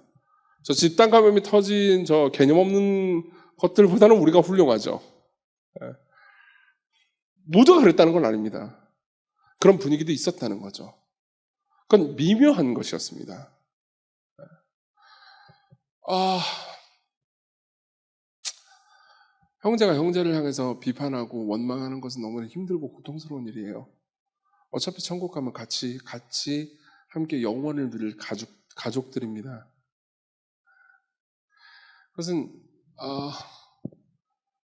저 집단 감염이 터진 저 개념 없는 것들보다는 우리가 훌륭하죠. 모두가 그랬다는 건 아닙니다. 그런 분위기도 있었다는 거죠. 그건 미묘한 것이었습니다. 형제가 형제를 향해서 비판하고 원망하는 것은 너무나 힘들고 고통스러운 일이에요. 어차피 천국 가면 같이 함께 영원을 누릴 가족들입니다. 그것은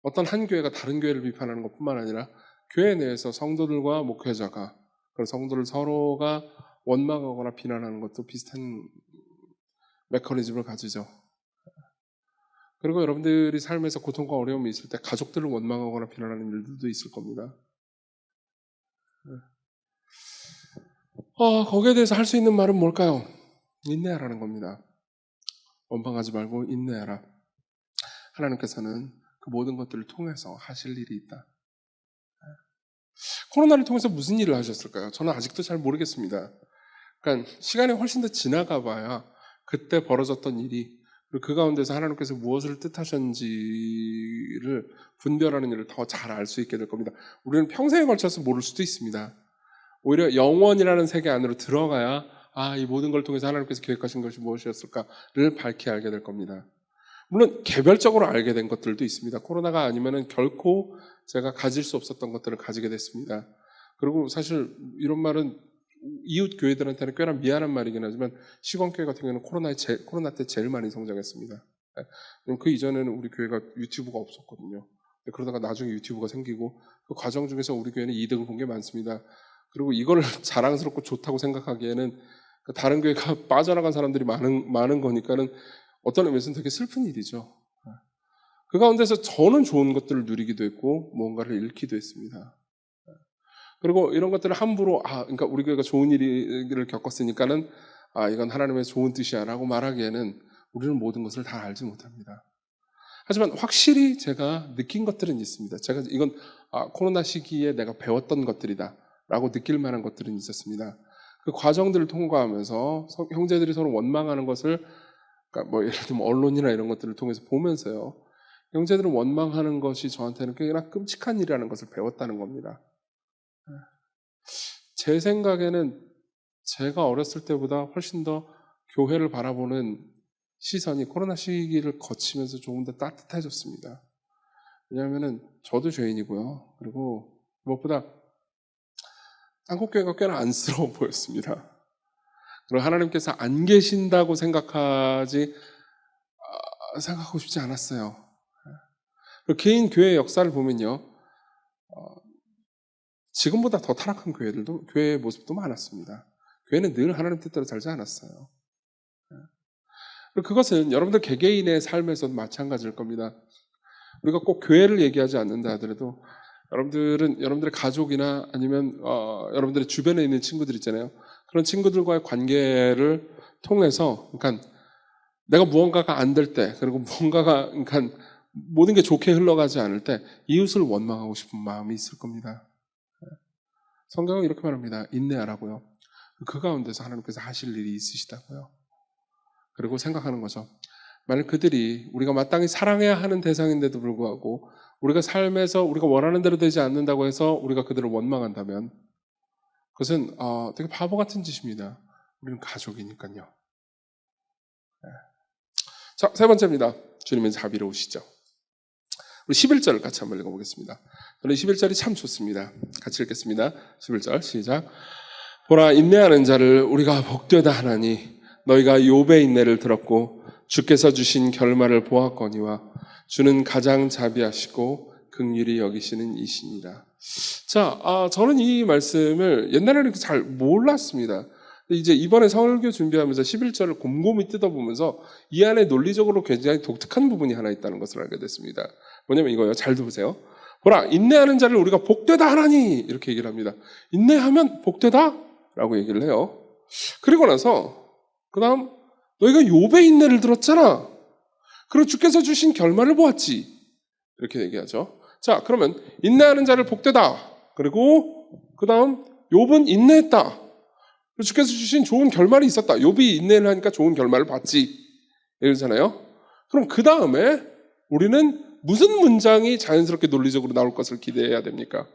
어떤 한 교회가 다른 교회를 비판하는 것뿐만 아니라 교회 내에서 성도들과 목회자가 그런 성도를 서로가 원망하거나 비난하는 것도 비슷한 메커니즘을 가지죠. 그리고 여러분들이 삶에서 고통과 어려움이 있을 때 가족들을 원망하거나 비난하는 일들도 있을 겁니다. 거기에 대해서 할 수 있는 말은 뭘까요? 인내하라는 겁니다. 원망하지 말고 인내하라. 하나님께서는 그 모든 것들을 통해서 하실 일이 있다. 코로나를 통해서 무슨 일을 하셨을까요? 저는 아직도 잘 모르겠습니다. 그러니까 시간이 훨씬 더 지나가 봐야 그때 벌어졌던 일이 그리고 그 가운데서 하나님께서 무엇을 뜻하셨는지를 분별하는 일을 더 잘 알 수 있게 될 겁니다. 우리는 평생에 걸쳐서 모를 수도 있습니다. 오히려 영원이라는 세계 안으로 들어가야 이 모든 걸 통해서 하나님께서 계획하신 것이 무엇이었을까를 밝히 알게 될 겁니다. 물론 개별적으로 알게 된 것들도 있습니다. 코로나가 아니면은 결코 제가 가질 수 없었던 것들을 가지게 됐습니다. 그리고 사실 이런 말은 이웃 교회들한테는 꽤나 미안한 말이긴 하지만 시건교회 같은 경우는 코로나 때 제일 많이 성장했습니다. 그 이전에는 우리 교회가 유튜브가 없었거든요. 그러다가 나중에 유튜브가 생기고 그 과정 중에서 우리 교회는 이득을 본 게 많습니다. 그리고 이걸 자랑스럽고 좋다고 생각하기에는 다른 교회가 빠져나간 사람들이 많은 거니까는 어떤 의미에서는 되게 슬픈 일이죠. 그 가운데서 저는 좋은 것들을 누리기도 했고 뭔가를 잃기도 했습니다. 그리고 이런 것들을 함부로 그러니까 우리 교회가 좋은 일을 겪었으니까는 이건 하나님의 좋은 뜻이야라고 말하기에는 우리는 모든 것을 다 알지 못합니다. 하지만 확실히 제가 느낀 것들은 있습니다. 제가 이건 코로나 시기에 내가 배웠던 것들이다라고 느낄 만한 것들은 있었습니다. 그 과정들을 통과하면서 형제들이 서로 원망하는 것을 그러니까 뭐 예를 들면 언론이나 이런 것들을 통해서 보면서요. 형제들은 원망하는 것이 저한테는 꽤나 끔찍한 일이라는 것을 배웠다는 겁니다. 제 생각에는 제가 어렸을 때보다 훨씬 더 교회를 바라보는 시선이 코로나 시기를 거치면서 조금 더 따뜻해졌습니다. 왜냐하면 저도 죄인이고요. 그리고 무엇보다 한국교회가 꽤나 안쓰러워 보였습니다. 그리고 하나님께서 안 계신다고 생각하고 싶지 않았어요. 개인 교회의 역사를 보면요. 지금보다 더 타락한 교회의 모습도 많았습니다. 교회는 늘 하나님 뜻대로 살지 않았어요. 그것은 여러분들 개개인의 삶에서도 마찬가지일 겁니다. 우리가 꼭 교회를 얘기하지 않는다 하더라도 여러분들의 가족이나 아니면 여러분들의 주변에 있는 친구들 있잖아요. 그런 친구들과의 관계를 통해서 그러니까 내가 무언가가 안 될 때 그리고 무언가가 그러니까 모든 게 좋게 흘러가지 않을 때 이웃을 원망하고 싶은 마음이 있을 겁니다. 성경은 이렇게 말합니다. 인내하라고요. 그 가운데서 하나님께서 하실 일이 있으시다고요. 그리고 생각하는 거죠. 만약 그들이 우리가 마땅히 사랑해야 하는 대상인데도 불구하고 우리가 삶에서 우리가 원하는 대로 되지 않는다고 해서 우리가 그들을 원망한다면 그것은 되게 바보 같은 짓입니다. 우리는 가족이니까요. 네. 자, 세 번째입니다. 주님은 자비로우시죠. 우리 11절 같이 한번 읽어보겠습니다. 저는 11절이 참 좋습니다. 같이 읽겠습니다. 11절 시작. 보라, 인내하는 자를 우리가 복되다 하나니 너희가 욥의 인내를 들었고 주께서 주신 결말을 보았거니와 주는 가장 자비하시고 긍휼히 여기시는 이시니라. 자, 저는 이 말씀을 옛날에는 잘 몰랐습니다. 이제 이번에 설교 준비하면서 11절을 곰곰이 뜯어보면서 이 안에 논리적으로 굉장히 독특한 부분이 하나 있다는 것을 알게 됐습니다. 뭐냐면 이거예요. 잘 들으세요. 보라, 인내하는 자를 우리가 복되다 하나니 이렇게 얘기를 합니다. 인내하면 복되다? 라고 얘기를 해요. 그리고 나서 그 다음 너희가 욥의 인내를 들었잖아. 그리고 주께서 주신 결말을 보았지. 이렇게 얘기하죠. 자, 그러면 인내하는 자를 복되다. 그리고 그 다음 욥은 인내했다. 주께서 주신 좋은 결말이 있었다. 욥이 인내를 하니까 좋은 결말을 봤지. 이러잖아요. 그럼 그 다음에 우리는 무슨 문장이 자연스럽게 논리적으로 나올 것을 기대해야 됩니까?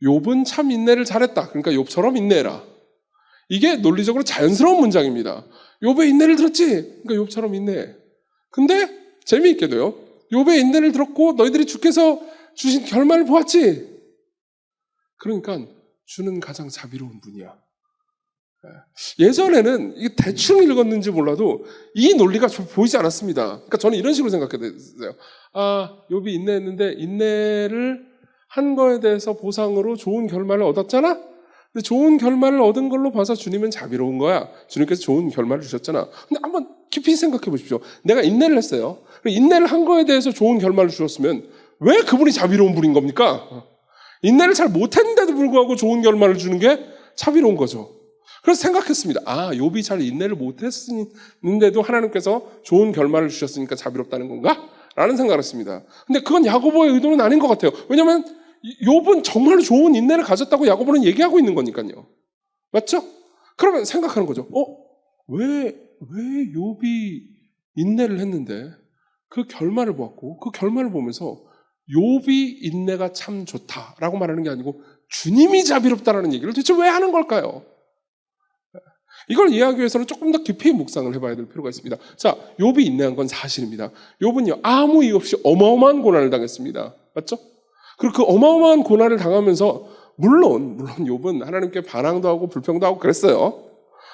욥은 참 인내를 잘했다. 그러니까 욥처럼 인내해라. 이게 논리적으로 자연스러운 문장입니다. 욥의 인내를 들었지? 그러니까 욥처럼 인내해. 근데 재미있게도요. 욥의 인내를 들었고 너희들이 주께서 주신 결말을 보았지? 그러니까 주는 가장 자비로운 분이야. 예전에는 이게 대충 읽었는지 몰라도 이 논리가 좀 보이지 않았습니다. 그러니까 저는 이런 식으로 생각했어요. 욥이 인내했는데 인내를 한 거에 대해서 보상으로 좋은 결말을 얻었잖아? 근데 좋은 결말을 얻은 걸로 봐서 주님은 자비로운 거야. 주님께서 좋은 결말을 주셨잖아. 근데 한번 깊이 생각해 보십시오. 내가 인내를 했어요. 인내를 한 거에 대해서 좋은 결말을 주셨으면 왜 그분이 자비로운 분인 겁니까? 인내를 잘 못했는데도 불구하고 좋은 결말을 주는 게 자비로운 거죠. 그래서 생각했습니다. 욥이 잘 인내를 못했는데도 하나님께서 좋은 결말을 주셨으니까 자비롭다는 건가? 라는 생각을 했습니다. 근데 그건 야고보의 의도는 아닌 것 같아요. 왜냐하면 욥은 정말로 좋은 인내를 가졌다고 야고보는 얘기하고 있는 거니까요. 맞죠? 그러면 생각하는 거죠. 왜 욥이 인내를 했는데 그 결말을 보았고 그 결말을 보면서 욥이 인내가 참 좋다라고 말하는 게 아니고 주님이 자비롭다라는 얘기를 도대체 왜 하는 걸까요? 이걸 이해하기 위해서는 조금 더 깊이 묵상을 해봐야 될 필요가 있습니다. 자, 욥이 인내한 건 사실입니다. 욥은요 아무 이유 없이 어마어마한 고난을 당했습니다. 맞죠? 그리고 그 어마어마한 고난을 당하면서 물론 욥은 하나님께 반항도 하고 불평도 하고 그랬어요.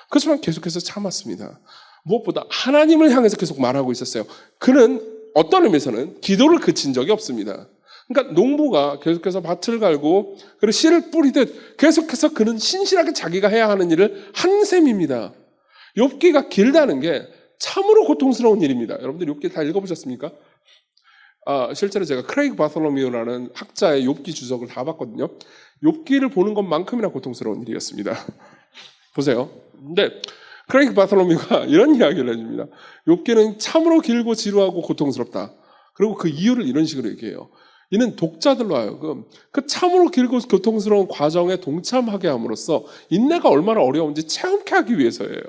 그렇지만 계속해서 참았습니다. 무엇보다 하나님을 향해서 계속 말하고 있었어요. 그는 어떤 의미에서는 기도를 그친 적이 없습니다. 그러니까 농부가 계속해서 밭을 갈고 그리고 씨를 뿌리듯 계속해서 그는 신실하게 자기가 해야 하는 일을 한 셈입니다. 욥기가 길다는 게 참으로 고통스러운 일입니다. 여러분들 욥기 다 읽어보셨습니까? 실제로 제가 크레이그 바솔로미오라는 학자의 욥기 주석을 다 봤거든요. 욥기를 보는 것만큼이나 고통스러운 일이었습니다. 보세요. 근데 크레이그 바솔로미오가 이런 이야기를 해줍니다. 욥기는 참으로 길고 지루하고 고통스럽다. 그리고 그 이유를 이런 식으로 얘기해요. 이는 독자들로 하여금 그 참으로 길고 고통스러운 과정에 동참하게 함으로써 인내가 얼마나 어려운지 체험케 하기 위해서예요.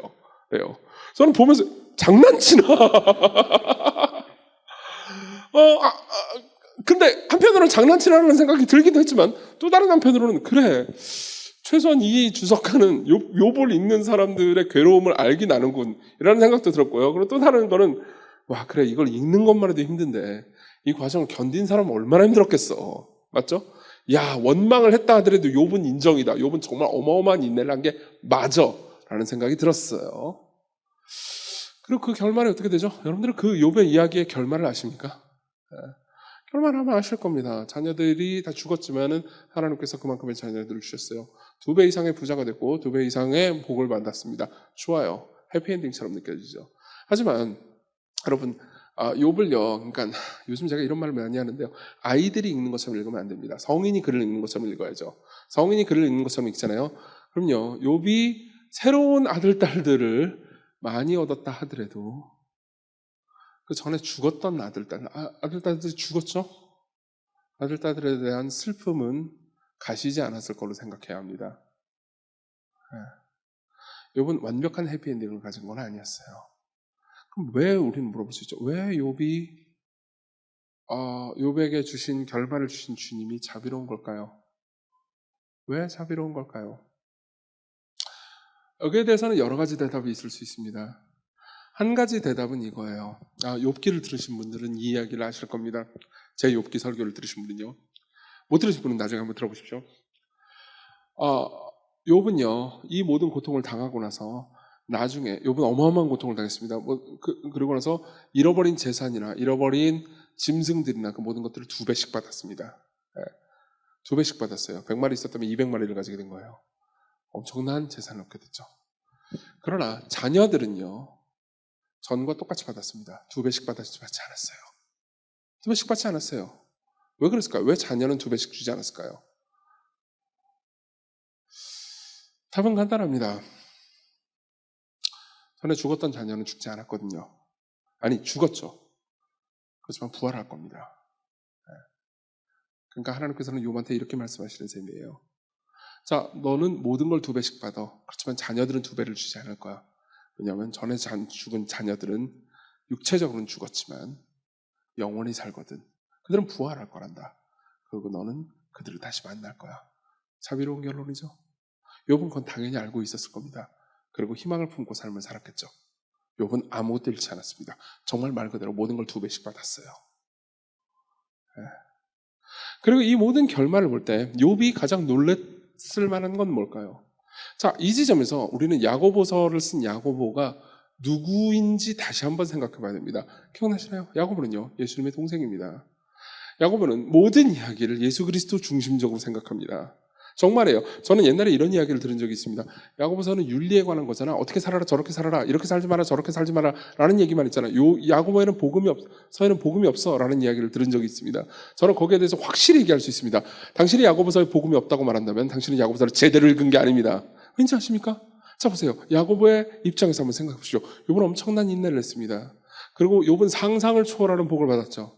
그래요. 저는 보면서 장난치나. 근데 한편으로는 장난치라는 생각이 들기도 했지만 또 다른 한편으로는 그래. 최소한 이 주석가는 욥을 읽는 사람들의 괴로움을 알긴 아는군. 이라는 생각도 들었고요. 그리고 또 다른 거는 와 그래 이걸 읽는 것만 해도 힘든데 이 과정을 견딘 사람은 얼마나 힘들었겠어. 맞죠? 야 원망을 했다 하더라도 욥은 인정이다. 욥은 정말 어마어마한 인내를 한 게 맞아. 라는 생각이 들었어요. 그리고 그 결말이 어떻게 되죠? 여러분들은 그 욥의 이야기의 결말을 아십니까? 결말을 아마 아실 겁니다. 자녀들이 다 죽었지만은 하나님께서 그만큼의 자녀들을 주셨어요. 2배 이상의 부자가 됐고 2배 이상의 복을 받았습니다. 좋아요. 해피엔딩처럼 느껴지죠. 하지만 여러분 욥을요. 그러니까 요즘 제가 이런 말을 많이 하는데요. 아이들이 읽는 것처럼 읽으면 안 됩니다. 성인이 글을 읽는 것처럼 읽어야죠. 성인이 글을 읽는 것처럼 읽잖아요. 그럼요. 욥이 새로운 아들, 딸들을 많이 얻었다 하더라도 그 전에 죽었던 아들, 딸들이 죽었죠? 아들, 딸들에 대한 슬픔은 가시지 않았을 걸로 생각해야 합니다. 욥은 완벽한 해피엔딩을 가진 건 아니었어요. 그럼 왜 우리는 물어볼 수 있죠? 왜 욥이 욥에게 주신 결말을 주신 주님이 자비로운 걸까요? 왜 자비로운 걸까요? 여기에 대해서는 여러 가지 대답이 있을 수 있습니다. 한 가지 대답은 이거예요. 욥기를 들으신 분들은 이 이야기를 아실 겁니다. 제 욥기 설교를 들으신 분은요. 못 들으신 분은 나중에 한번 들어보십시오. 욥은요, 이 모든 고통을 당하고 나서 나중에 욥은 어마어마한 고통을 당했습니다. 그러고 나서 잃어버린 재산이나 잃어버린 짐승들이나 그 모든 것들을 2배씩 받았습니다. 2배씩 받았어요. 100마리 있었다면 200마리를 가지게 된 거예요. 엄청난 재산을 얻게 됐죠. 그러나 자녀들은요, 전과 똑같이 받았습니다. 2배씩 받지 않았어요. 2배씩 받지 않았어요. 왜 그랬을까요? 왜 자녀는 2배씩 주지 않았을까요? 답은 간단합니다. 전에 죽었던 자녀는 죽지 않았거든요. 아니, 죽었죠. 그렇지만 부활할 겁니다. 그러니까 하나님께서는 욥한테 이렇게 말씀하시는 셈이에요. 자, 너는 모든 걸 2배씩 받아. 그렇지만 자녀들은 2배를 주지 않을 거야. 왜냐하면 전에 죽은 자녀들은 육체적으로는 죽었지만 영원히 살거든. 그들은 부활할 거란다. 그리고 너는 그들을 다시 만날 거야. 자비로운 결론이죠. 욥은 그건 당연히 알고 있었을 겁니다. 그리고 희망을 품고 삶을 살았겠죠. 욥은 아무것도 잃지 않았습니다. 정말 말 그대로 모든 걸 2배씩 받았어요. 그리고 이 모든 결말을 볼 때 욥이 가장 놀랬을 만한 건 뭘까요? 자, 이 지점에서 우리는 야고보서를 쓴 야고보가 누구인지 다시 한번 생각해 봐야 됩니다. 기억나시나요? 야고보는요, 예수님의 동생입니다. 야고보는 모든 이야기를 예수 그리스도 중심적으로 생각합니다. 정말이에요. 저는 옛날에 이런 이야기를 들은 적이 있습니다. 야고보서는 윤리에 관한 거잖아. 어떻게 살아라, 저렇게 살아라, 이렇게 살지 마라, 저렇게 살지 마라 라는 얘기만 있잖아. 야고보에는 서에는 복음이 없어 라는 이야기를 들은 적이 있습니다. 저는 거기에 대해서 확실히 얘기할 수 있습니다. 당신이 야고보서에 복음이 없다고 말한다면 당신은 야고보서를 제대로 읽은 게 아닙니다. 왠지 아십니까? 자, 보세요. 야고보의 입장에서 한번 생각해 보시죠. 욥은 엄청난 인내를 했습니다. 그리고 욥은 상상을 초월하는 복을 받았죠.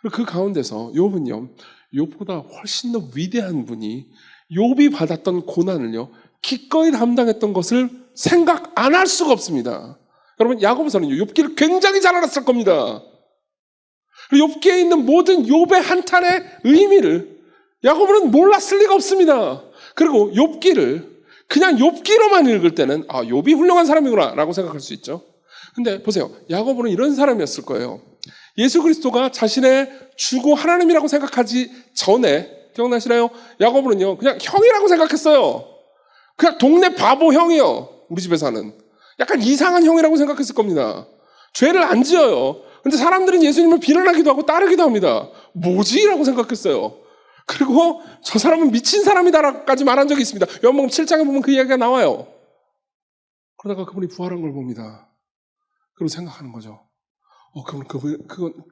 그리고 그 가운데서 욥은요, 욥보다 훨씬 더 위대한 분이 욥이 받았던 고난을요, 기꺼이 담당했던 것을 생각 안 할 수가 없습니다. 여러분, 야고보서는요, 욥기를 굉장히 잘 알았을 겁니다. 욥기에 있는 모든 욥의 한탄의 의미를 야고보는 몰랐을 리가 없습니다. 그리고 욥기를 그냥 욥기로만 읽을 때는 욥이 훌륭한 사람이구나 라고 생각할 수 있죠. 근데 보세요. 야고보는 이런 사람이었을 거예요. 예수 그리스도가 자신의 주고 하나님이라고 생각하지 전에, 기억나시나요? 야고보는요, 그냥 형이라고 생각했어요. 그냥 동네 바보 형이요. 우리 집에 사는. 약간 이상한 형이라고 생각했을 겁니다. 죄를 안 지어요. 근데 사람들은 예수님을 비난하기도 하고 따르기도 합니다. 뭐지? 라고 생각했어요. 그리고 저 사람은 미친 사람이다라고까지 말한 적이 있습니다. 요한복음 7장에 보면 그 이야기가 나와요. 그러다가 그분이 부활한 걸 봅니다. 그리고 생각하는 거죠.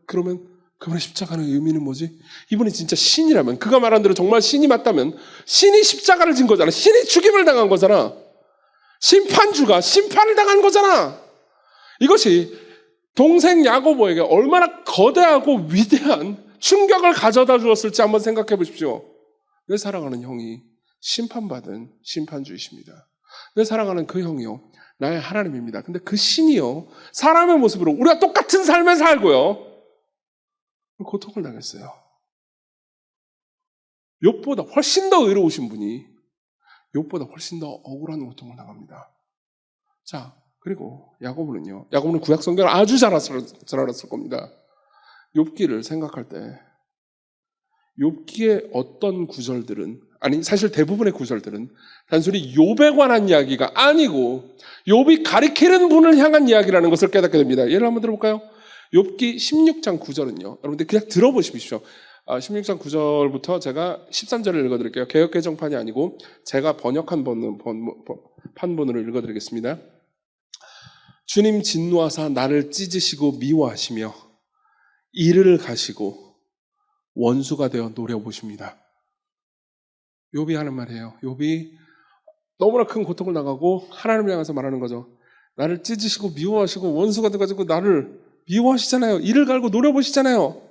그러면 그분의 십자가의 의미는 뭐지? 이분이 진짜 신이라면, 그가 말한 대로 정말 신이 맞다면 신이 십자가를 진 거잖아. 신이 죽임을 당한 거잖아. 심판주가 심판을 당한 거잖아. 이것이 동생 야고보에게 얼마나 거대하고 위대한 충격을 가져다 주었을지 한번 생각해 보십시오. 내 사랑하는 형이 심판받은 심판주이십니다. 내 사랑하는 그 형이요, 나의 하나님입니다. 근데 그 신이요, 사람의 모습으로 우리가 똑같은 삶을 살고요, 고통을 당했어요. 욥보다 훨씬 더 의로우신 분이 욥보다 훨씬 더 억울한 고통을 당합니다. 자, 그리고 야고보는 구약 성경을 아주 잘 알았을 겁니다. 욥기를 생각할 때 욥기의 어떤 구절들은, 아니 사실 대부분의 구절들은 단순히 욥에 관한 이야기가 아니고 욥이 가리키는 분을 향한 이야기라는 것을 깨닫게 됩니다. 예를 한번 들어볼까요? 욥기 16장 9절은요. 여러분들 그냥 들어보십시오. 16장 9절부터 제가 13절을 읽어드릴게요. 개역개정판이 아니고 제가 번역한 판본으로 읽어드리겠습니다. 주님 진노하사 나를 찢으시고 미워하시며 이를 가시고 원수가 되어 노려보십니다. 욥이 하는 말이에요. 욥이 너무나 큰 고통을 당하고 하나님을 향해서 말하는 거죠. 나를 찢으시고 미워하시고 원수가 돼가지고 나를 미워하시잖아요. 이를 갈고 노려보시잖아요.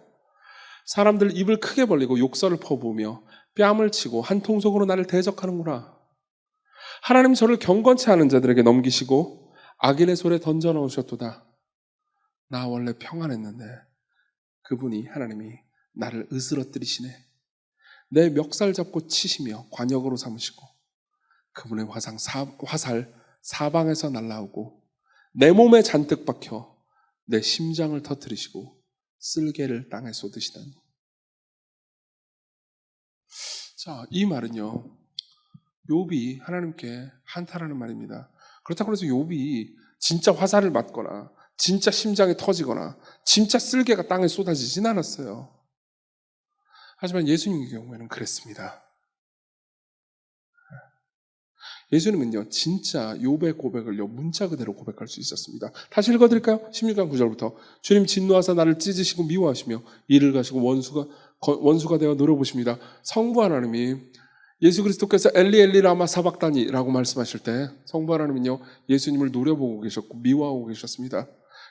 사람들 입을 크게 벌리고 욕설을 퍼부으며 뺨을 치고 한 통속으로 나를 대적하는구나. 하나님 저를 경건치 않은 자들에게 넘기시고 악인의 손에 던져넣으셨도다. 나 원래 평안했는데 그분이, 하나님이 나를 으스러뜨리시네. 내 멱살 잡고 치시며 관역으로 삼으시고 그분의 화살 사방에서 날라오고 내 몸에 잔뜩 박혀 내 심장을 터뜨리시고 쓸개를 땅에 쏟으시다니. 자, 이 말은요, 욥이 하나님께 한탄하는 말입니다. 그렇다고 해서 욥이 진짜 화살을 맞거나 진짜 심장이 터지거나 진짜 쓸개가 땅에 쏟아지진 않았어요. 하지만 예수님의 경우에는 그랬습니다. 예수님은요, 진짜 욥의 고백을요, 문자 그대로 고백할 수 있었습니다. 다시 읽어드릴까요? 16장 9절부터. 주님 진노하사 나를 찢으시고 미워하시며 이를 가시고 원수가 되어 노려보십니다. 성부 하나님이, 예수 그리스도께서 엘리 엘리 라마 사박다니라고 말씀하실 때 성부 하나님은요, 예수님을 노려보고 계셨고 미워하고 계셨습니다.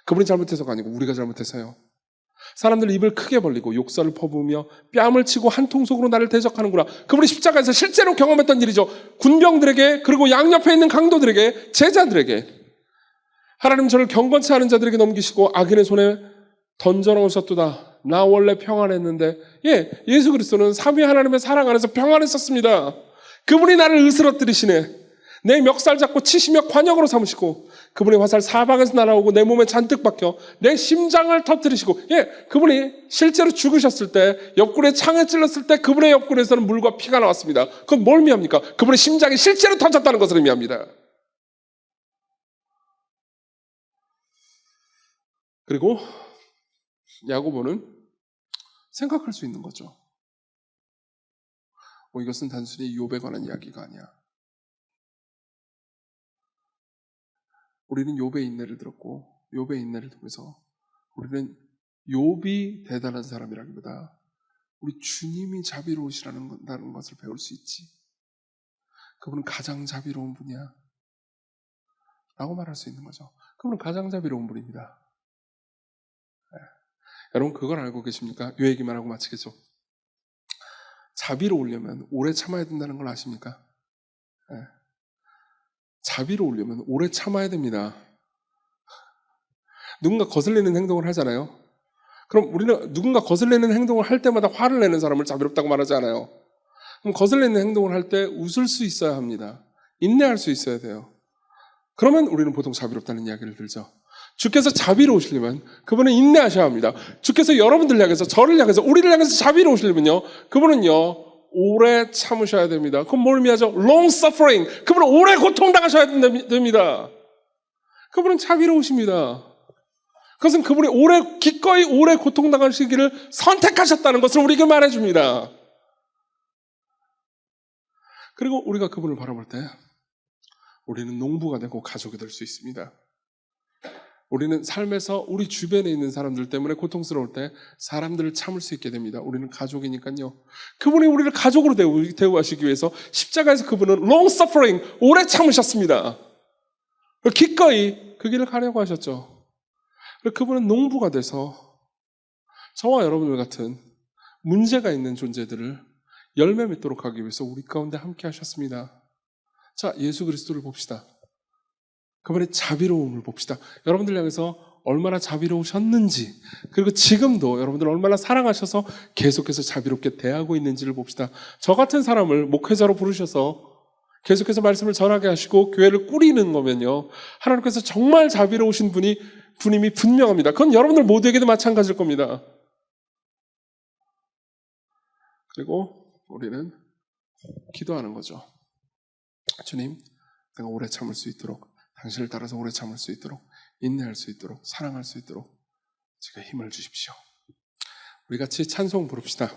그분이 잘못해서가 아니고 우리가 잘못해서요. 사람들 입을 크게 벌리고 욕설을 퍼부으며 뺨을 치고 한 통속으로 나를 대적하는구나. 그분이 십자가에서 실제로 경험했던 일이죠. 군병들에게, 그리고 양옆에 있는 강도들에게, 제자들에게, 하나님 저를 경건치 않은 자들에게 넘기시고 악인의 손에 던져놓으셨도다. 나 원래 평안했는데. 예수 그리스도는 삼위 하나님의 사랑 안에서 평안했었습니다. 그분이 나를 으스러뜨리시네. 내 멱살 잡고 치시며 관역으로 삼으시고 그분의 화살 사방에서 날아오고 내 몸에 잔뜩 박혀 내 심장을 터뜨리시고, 그분이 실제로 죽으셨을 때, 옆구리에 창에 찔렀을 때 그분의 옆구리에서는 물과 피가 나왔습니다. 그건 뭘 의미합니까? 그분의 심장이 실제로 터졌다는 것을 의미합니다. 그리고 야고보는 생각할 수 있는 거죠. 이것은 단순히 욥에 관한 이야기가 아니야. 우리는 욥의 인내를 들었고 욥의 인내를 통해서 우리는 욥이 대단한 사람이라기보다 우리 주님이 자비로우시다는 것을 배울 수 있지. 그분은 가장 자비로운 분이야 라고 말할 수 있는 거죠. 그분은 가장 자비로운 분입니다. 여러분 그걸 알고 계십니까? 이 얘기만 하고 마치겠죠. 자비로우려면 오래 참아야 된다는 걸 아십니까? 자비로우려면 오래 참아야 됩니다. 누군가 거슬리는 행동을 하잖아요. 그럼 우리는 누군가 거슬리는 행동을 할 때마다 화를 내는 사람을 자비롭다고 말하지 않아요. 그럼 거슬리는 행동을 할 때 웃을 수 있어야 합니다. 인내할 수 있어야 돼요. 그러면 우리는 보통 자비롭다는 이야기를 들죠. 주께서 자비로우시려면 그분은 인내하셔야 합니다. 주께서 여러분들 향해서, 저를 향해서, 우리를 향해서 자비로우시려면요, 그분은요 오래 참으셔야 됩니다. 그건 뭘 의미하죠? long suffering. 그분은 오래 고통당하셔야 됩니다. 그분은 자비로우십니다. 그것은 그분이 기꺼이 오래 고통당하시기를 선택하셨다는 것을 우리에게 말해줍니다. 그리고 우리가 그분을 바라볼 때 우리는 농부가 되고 가족이 될 수 있습니다. 우리는 삶에서 우리 주변에 있는 사람들 때문에 고통스러울 때 사람들을 참을 수 있게 됩니다. 우리는 가족이니까요. 그분이 우리를 가족으로 대우하시기 위해서 십자가에서 그분은 long suffering, 오래 참으셨습니다. 기꺼이 그 길을 가려고 하셨죠. 그분은 농부가 돼서 저와 여러분들 같은 문제가 있는 존재들을 열매 맺도록 하기 위해서 우리 가운데 함께 하셨습니다. 자, 예수 그리스도를 봅시다. 그분의 자비로움을 봅시다. 여러분들 향해서 얼마나 자비로우셨는지, 그리고 지금도 여러분들 얼마나 사랑하셔서 계속해서 자비롭게 대하고 있는지를 봅시다. 저 같은 사람을 목회자로 부르셔서 계속해서 말씀을 전하게 하시고 교회를 꾸리는 거면요, 하나님께서 정말 자비로우신 분임이 분명합니다. 그건 여러분들 모두에게도 마찬가지일 겁니다. 그리고 우리는 기도하는 거죠. 주님, 내가 오래 참을 수 있도록, 당신을 따라서 오래 참을 수 있도록, 인내할 수 있도록, 사랑할 수 있도록 제가 힘을 주십시오. 우리 같이 찬송 부릅시다.